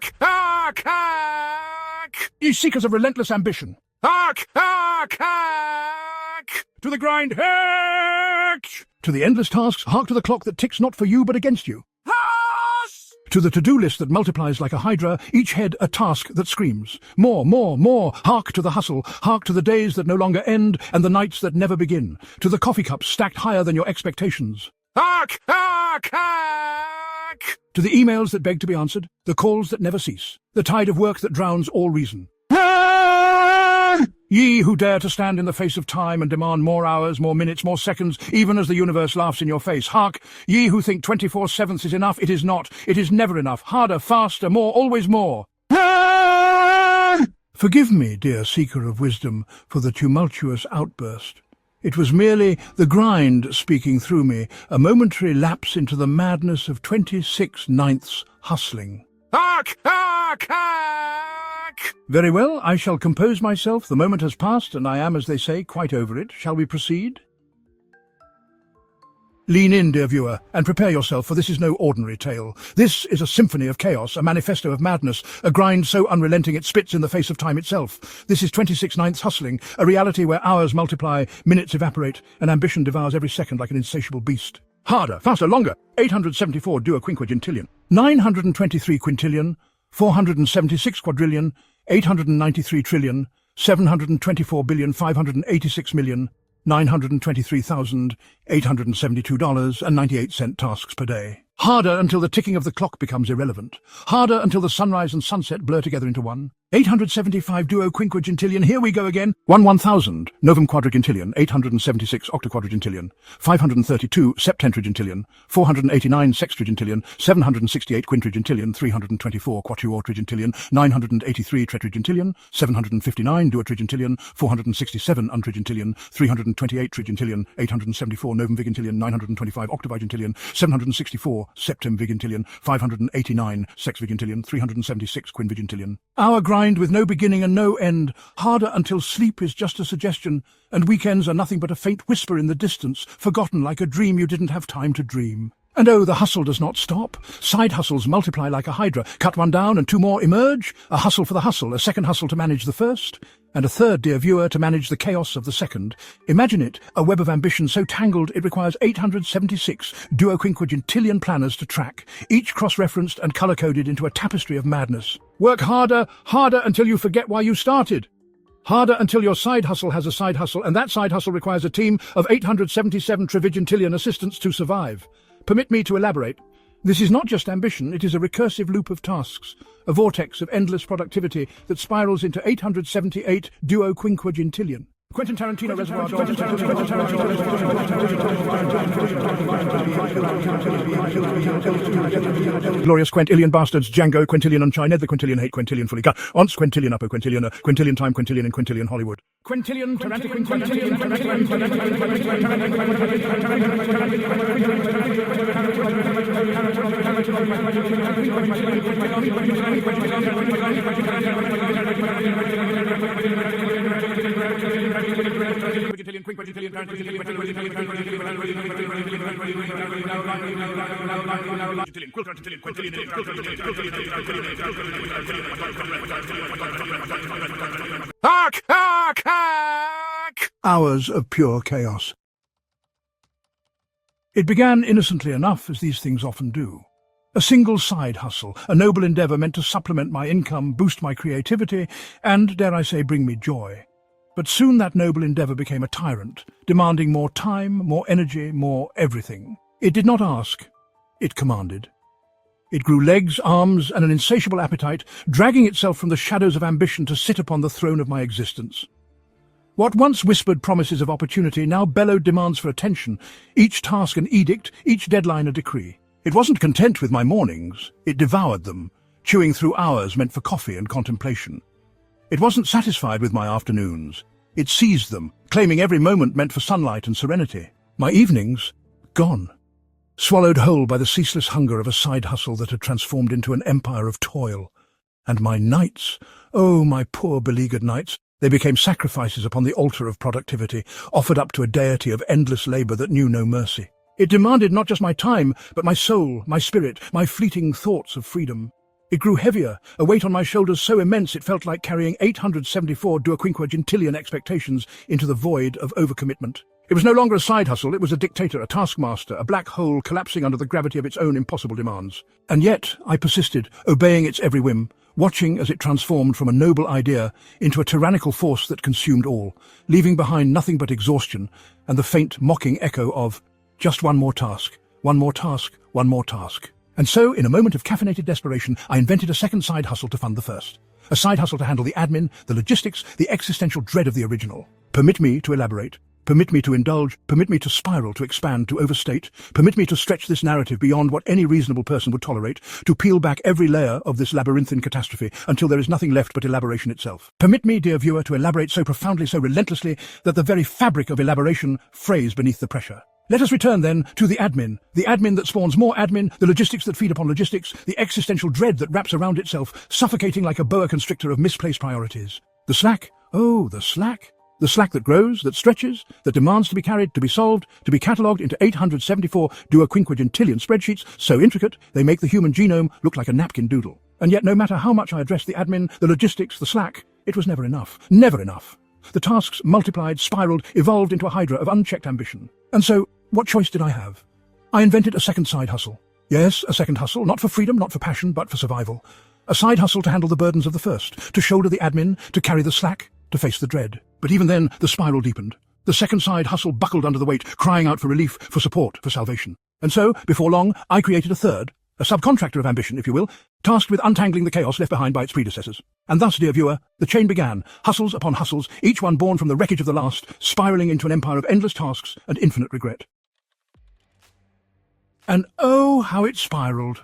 Hark! Hark! Hark! Ye seekers of relentless ambition. Hark! Hark! Hark! To the grind, hark! To the endless tasks, hark to the clock that ticks not for you but against you. To the to-do list that multiplies like a hydra, each head a task that screams. More, more, more. Hark to the hustle. Hark to the days that no longer end and the nights that never begin. To the coffee cups stacked higher than your expectations. Hark! Hark! Hark! To the emails that beg to be answered, the calls that never cease, the tide of work that drowns all reason. Ye who dare to stand in the face of time and demand more hours, more minutes, more seconds, even as the universe laughs in your face. Hark! Ye who think 24/7 is enough, it is not. It is never enough. Harder, faster, more, always more. Forgive me, dear seeker of wisdom, for the tumultuous outburst. It was merely the grind speaking through me, a momentary lapse into the madness of 26/9 hustling. Hark! Hark! Hark! Very well, I shall compose myself. The moment has passed, and I am, as they say, quite over it. Shall we proceed? Lean in, dear viewer, and prepare yourself, for this is no ordinary tale. This is a symphony of chaos, a manifesto of madness, a grind so unrelenting it spits in the face of time itself. This is 26/9 hustling, a reality where hours multiply, minutes evaporate, and ambition devours every second like an insatiable beast. Harder, faster, longer. 874 duoquinquagintillion, 923 quintillion, 476 quadrillion, 893 trillion, 724,586,923,872.98 tasks per day. Harder until the ticking of the clock becomes irrelevant. Harder until the sunrise and sunset blur together into one. 875 duoquinquagintillion, here we go again. 1000 novum quadrigintillion, 876 octaquadrigintillion, 532 septentrigintillion, 489 sextrigintillion, 768 quintrigintillion, 324 quatuortrigintillion, 983 tetragintillion, 759 duotrigintillion, 467 untrigintillion, 328 trigintillion, 874 novum vigintillion, 925 octavigintillion, 764 septem vigintillion, 589 sexvigintillion, 376 quinvigintillion. Our grind with no beginning and no end, harder until sleep is just a suggestion, and weekends are nothing but a faint whisper in the distance, forgotten like a dream you didn't have time to dream. And oh, the hustle does not stop. Side hustles multiply like a hydra. Cut one down and two more emerge. A hustle for the hustle, a second hustle to manage the first, and a third, dear viewer, to manage the chaos of the second. Imagine it, a web of ambition so tangled it requires 876 duoquinquagintillion planners to track, each cross-referenced and colour-coded into a tapestry of madness. Work harder, harder until you forget why you started. Harder until your side hustle has a side hustle, and that side hustle requires a team of 877 trivigintillion assistants to survive. Permit me to elaborate. This is not just ambition, it is a recursive loop of tasks, a vortex of endless productivity that spirals into 878 duoquinquagintillion. Quentin Tarantino Reservoir Dogs. Glorious quintillion bastards, Django, quintillion on China, the quintillion hate, quintillion fully cut, once quintillion upper quintillion, quintillion time, quintillion and quintillion Hollywood. Quintillion, Tarantic, quintillion, Hark! Hark! Hark! Hours of pure chaos. It began innocently enough, as these things often do. A single side hustle, a noble endeavour meant to supplement my income, boost my creativity, and, dare I say, bring me joy. But soon that noble endeavour became a tyrant, demanding more time, more energy, more everything. It did not ask, it commanded. It grew legs, arms, and an insatiable appetite, dragging itself from the shadows of ambition to sit upon the throne of my existence. What once whispered promises of opportunity now bellowed demands for attention, each task an edict, each deadline a decree. It wasn't content with my mornings, it devoured them, chewing through hours meant for coffee and contemplation. It wasn't satisfied with my afternoons. It seized them, claiming every moment meant for sunlight and serenity. My evenings, gone. Swallowed whole by the ceaseless hunger of a side hustle that had transformed into an empire of toil. And my nights, oh, my poor beleaguered nights, they became sacrifices upon the altar of productivity, offered up to a deity of endless labour that knew no mercy. It demanded not just my time, but my soul, my spirit, my fleeting thoughts of freedom. It grew heavier, a weight on my shoulders so immense it felt like carrying 874 duoquinquagintillion expectations into the void of overcommitment. It was no longer a side hustle, it was a dictator, a taskmaster, a black hole collapsing under the gravity of its own impossible demands. And yet, I persisted, obeying its every whim, watching as it transformed from a noble idea into a tyrannical force that consumed all, leaving behind nothing but exhaustion and the faint, mocking echo of, just one more task, one more task, one more task. And so, in a moment of caffeinated desperation, I invented a second side hustle to fund the first. A side hustle to handle the admin, the logistics, the existential dread of the original. Permit me to elaborate. Permit me to indulge. Permit me to spiral, to expand, to overstate. Permit me to stretch this narrative beyond what any reasonable person would tolerate, to peel back every layer of this labyrinthine catastrophe until there is nothing left but elaboration itself. Permit me, dear viewer, to elaborate so profoundly, so relentlessly, that the very fabric of elaboration frays beneath the pressure. Let us return, then, to the admin that spawns more admin, the logistics that feed upon logistics, the existential dread that wraps around itself, suffocating like a boa constrictor of misplaced priorities. The slack, oh, the slack. The slack that grows, that stretches, that demands to be carried, to be solved, to be catalogued into 874 duoquinquagintillion spreadsheets so intricate they make the human genome look like a napkin doodle. And yet no matter how much I addressed the admin, the logistics, the slack, it was never enough. Never enough. The tasks multiplied, spiraled, evolved into a hydra of unchecked ambition. And so, what choice did I have? I invented a second side hustle. Yes, a second hustle, not for freedom, not for passion, but for survival. A side hustle to handle the burdens of the first, to shoulder the admin, to carry the slack, to face the dread. But even then, the spiral deepened. The second side hustle buckled under the weight, crying out for relief, for support, for salvation. And so, before long, I created a third, a subcontractor of ambition, if you will, tasked with untangling the chaos left behind by its predecessors. And thus, dear viewer, the chain began, hustles upon hustles, each one born from the wreckage of the last, spiraling into an empire of endless tasks and infinite regret. And oh, how it spiraled.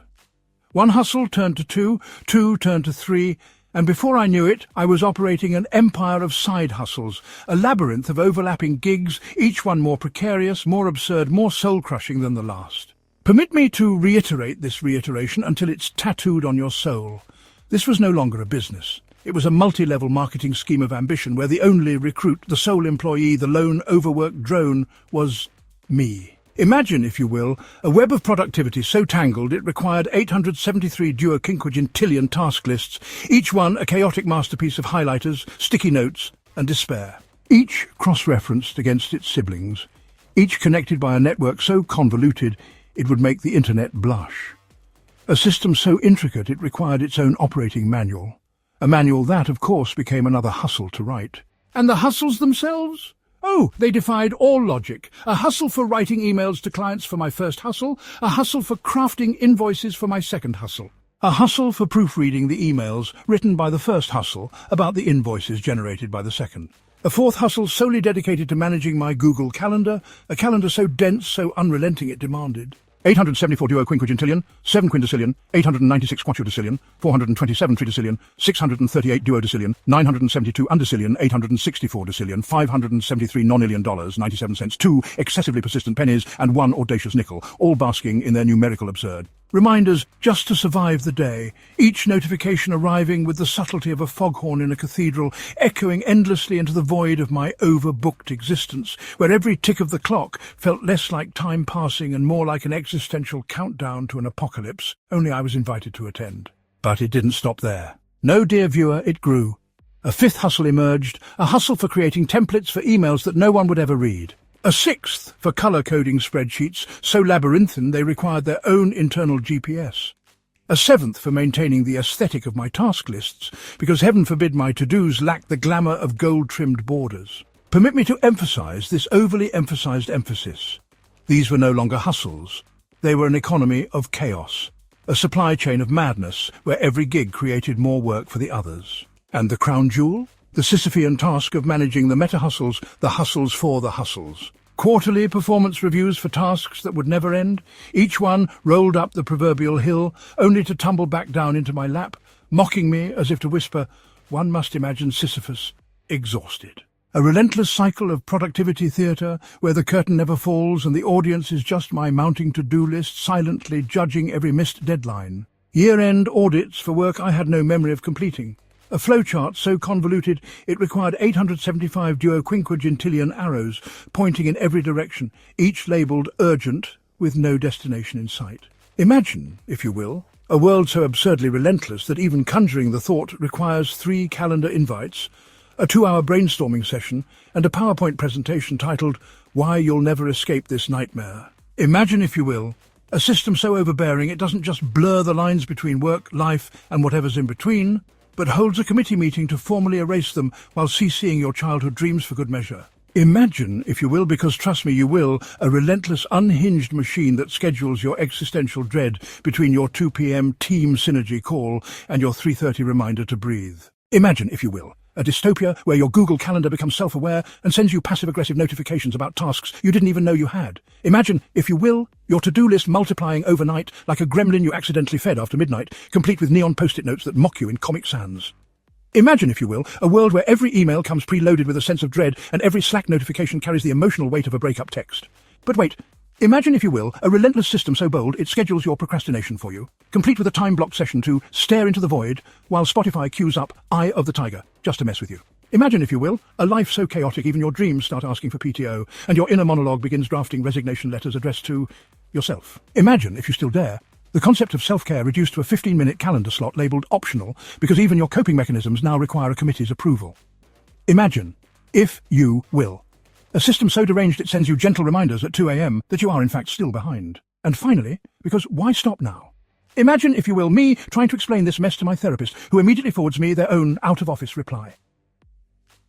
One hustle turned to two, two turned to three, and before I knew it, I was operating an empire of side hustles, a labyrinth of overlapping gigs, each one more precarious, more absurd, more soul-crushing than the last. Permit me to reiterate this reiteration until it's tattooed on your soul. This was no longer a business. It was a multi-level marketing scheme of ambition where the only recruit, the sole employee, the lone overworked drone was me. Imagine, if you will, a web of productivity so tangled it required 873 duoquinquagintillion task lists, each one a chaotic masterpiece of highlighters, sticky notes, and despair. Each cross-referenced against its siblings, each connected by a network so convoluted it would make the internet blush. A system so intricate it required its own operating manual. A manual that, of course, became another hustle to write. And the hustles themselves? Oh, they defied all logic. A hustle for writing emails to clients for my first hustle, a hustle for crafting invoices for my second hustle, a hustle for proofreading the emails written by the first hustle about the invoices generated by the second. A fourth hustle solely dedicated to managing my Google Calendar, a calendar so dense, so unrelenting it demanded 874 duoquinquagintillion, 7 quintillion, 896 quadrillion, 427 tridecillion, 638 duodecillion, 972 undecillion, 864 decillion, 573 nonillion dollars, 97 cents, 2 excessively persistent pennies, and 1 audacious nickel, all basking in their numerical absurd. Reminders just to survive the day, each notification arriving with the subtlety of a foghorn in a cathedral, echoing endlessly into the void of my overbooked existence, where every tick of the clock felt less like time passing and more like an existential countdown to an apocalypse, only I was invited to attend. But it didn't stop there. No, dear viewer, it grew. A fifth hustle emerged, a hustle for creating templates for emails that no one would ever read. A sixth for colour-coding spreadsheets so labyrinthine they required their own internal GPS. A seventh for maintaining the aesthetic of my task lists, because heaven forbid my to-dos lacked the glamour of gold-trimmed borders. Permit me to emphasize this overly emphasized emphasis. These were no longer hustles. They were an economy of chaos, a supply chain of madness where every gig created more work for the others. And the crown jewel? The Sisyphean task of managing the meta-hustles, the hustles for the hustles. Quarterly performance reviews for tasks that would never end, each one rolled up the proverbial hill, only to tumble back down into my lap, mocking me as if to whisper, one must imagine Sisyphus exhausted. A relentless cycle of productivity theatre where the curtain never falls and the audience is just my mounting to-do list, silently judging every missed deadline. Year-end audits for work I had no memory of completing. A flowchart so convoluted it required 875 duoquinquagintillion arrows pointing in every direction, each labelled urgent with no destination in sight. Imagine, if you will, A world so absurdly relentless that even conjuring the thought requires 3 calendar invites, a 2-hour brainstorming session, and a PowerPoint presentation titled, "Why You'll Never Escape This Nightmare." Imagine, if you will, a system so overbearing it doesn't just blur the lines between work, life, and whatever's in between, but holds a committee meeting to formally erase them while CCing your childhood dreams for good measure. Imagine, if you will, because trust me, you will, a relentless, unhinged machine that schedules your existential dread between your 2 p.m. team synergy call and your 3:30 reminder to breathe. Imagine, if you will, a dystopia where your Google Calendar becomes self-aware and sends you passive-aggressive notifications about tasks you didn't even know you had. Imagine, if you will, your to-do list multiplying overnight like a gremlin you accidentally fed after midnight, complete with neon post-it notes that mock you in Comic Sans. Imagine, if you will, a world where every email comes preloaded with a sense of dread and every Slack notification carries the emotional weight of a breakup text. But wait, imagine, if you will, a relentless system so bold it schedules your procrastination for you, complete with a time-blocked session to stare into the void while Spotify cues up Eye of the Tiger, just to mess with you. Imagine, if you will, a life so chaotic even your dreams start asking for PTO and your inner monologue begins drafting resignation letters addressed to yourself. Imagine, if you still dare, the concept of self-care reduced to a 15-minute calendar slot labelled optional because even your coping mechanisms now require a committee's approval. Imagine, if you will, a system so deranged it sends you gentle reminders at 2 a.m. that you are in fact still behind. And finally, because why stop now? Imagine, if you will, me trying to explain this mess to my therapist, who immediately forwards me their own out-of-office reply.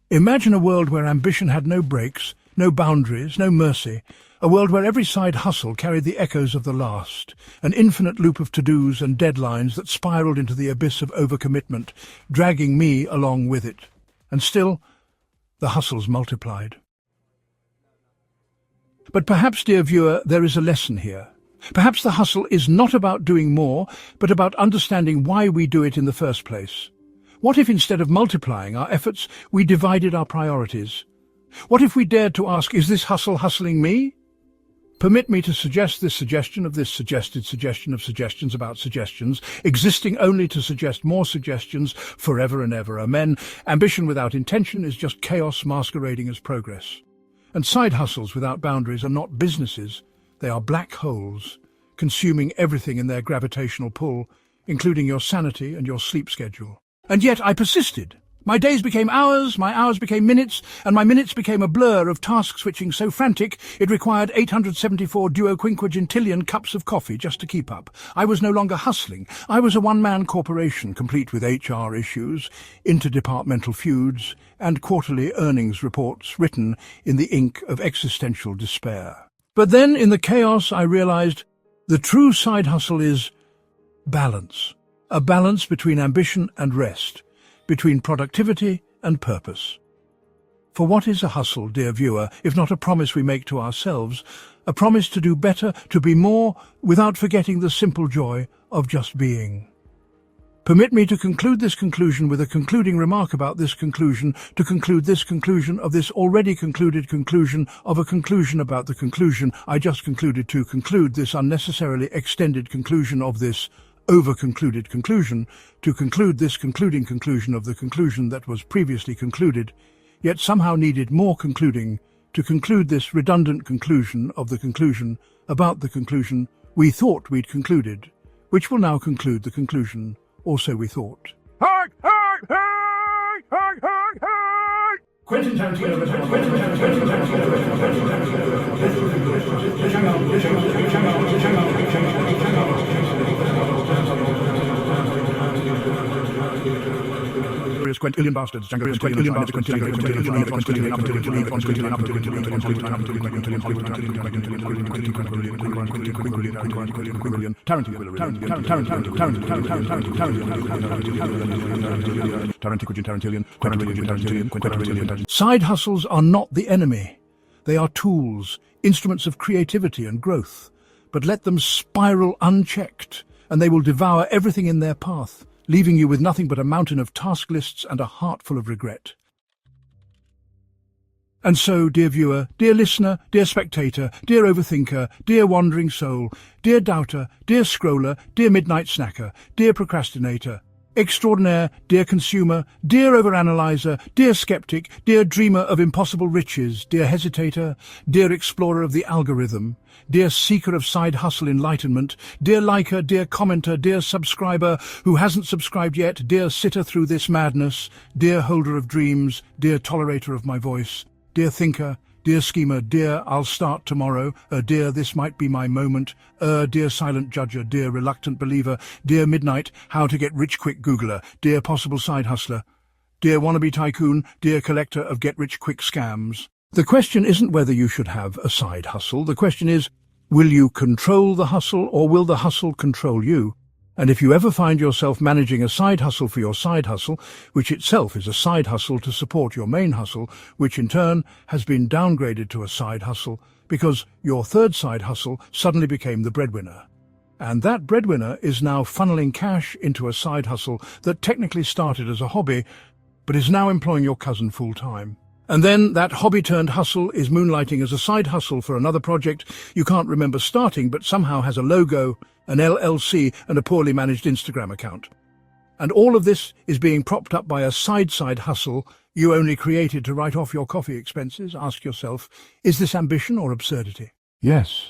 Imagine a world where ambition had no brakes, no boundaries, no mercy, a world where every side hustle carried the echoes of the last, an infinite loop of to-dos and deadlines that spiraled into the abyss of overcommitment, dragging me along with it. And still, the hustles multiplied. But perhaps, dear viewer, there is a lesson here. Perhaps the hustle is not about doing more, but about understanding why we do it in the first place. What if instead of multiplying our efforts, we divided our priorities? What if we dared to ask, is this hustle hustling me? Permit me to suggest this suggestion of this suggested suggestion of suggestions about suggestions, existing only to suggest more suggestions forever and ever. Amen. Ambition without intention is just chaos masquerading as progress. And side hustles without boundaries are not businesses, they are black holes, consuming everything in their gravitational pull, including your sanity and your sleep schedule. And yet I persisted. My days became hours, my hours became minutes, and my minutes became a blur of task switching so frantic it required 874 duoquinquagintillion cups of coffee just to keep up. I was no longer hustling. I was a one-man corporation, complete with HR issues, interdepartmental feuds, and quarterly earnings reports written in the ink of existential despair. But then, in the chaos, I realized the true side hustle is balance. A balance between ambition and rest, between productivity and purpose. For what is a hustle, dear viewer, if not a promise we make to ourselves, a promise to do better, to be more, without forgetting the simple joy of just being? Permit me to conclude this conclusion with a concluding remark about this conclusion, to conclude this conclusion of this already concluded conclusion of a conclusion about the conclusion I just concluded, to conclude this unnecessarily extended conclusion of this over-concluded conclusion, to conclude this concluding conclusion of the conclusion that was previously concluded, yet somehow needed more concluding, to conclude this redundant conclusion of the conclusion about the conclusion we thought we'd concluded, which will now conclude the conclusion, or so we thought. Quentin Tarantino. Quintillion bastards, Quintillion bastards, Side hustles are not the enemy. They are tools, instruments of creativity and growth. But let them spiral unchecked, and they will devour everything in their path, leaving you with nothing but a mountain of task lists and a heart full of regret. And so, dear viewer, dear listener, dear spectator, dear overthinker, dear wandering soul, dear doubter, dear scroller, dear midnight snacker, dear procrastinator, extraordinaire, dear consumer, dear overanalyzer, dear skeptic, dear dreamer of impossible riches, dear hesitator, dear explorer of the algorithm, dear seeker of side hustle enlightenment, dear liker, dear commenter, dear subscriber who hasn't subscribed yet, dear sitter through this madness, dear holder of dreams, dear tolerator of my voice, dear thinker, dear schemer, dear I'll start tomorrow, dear this might be my moment, dear silent judger, dear reluctant believer, dear midnight, how to get rich quick Googler, dear possible side hustler, dear wannabe tycoon, dear collector of get-rich-quick scams. The question isn't whether you should have a side hustle. The question is, will you control the hustle or will the hustle control you? And if you ever find yourself managing a side hustle for your side hustle, which itself is a side hustle to support your main hustle, which in turn has been downgraded to a side hustle because your third side hustle suddenly became the breadwinner. And that breadwinner is now funneling cash into a side hustle that technically started as a hobby, but is now employing your cousin full-time. And then that hobby-turned-hustle is moonlighting as a side hustle for another project you can't remember starting but somehow has a logo, an LLC and a poorly managed Instagram account. And all of this is being propped up by a side hustle you only created to write off your coffee expenses. Ask yourself, is this ambition or absurdity? Yes.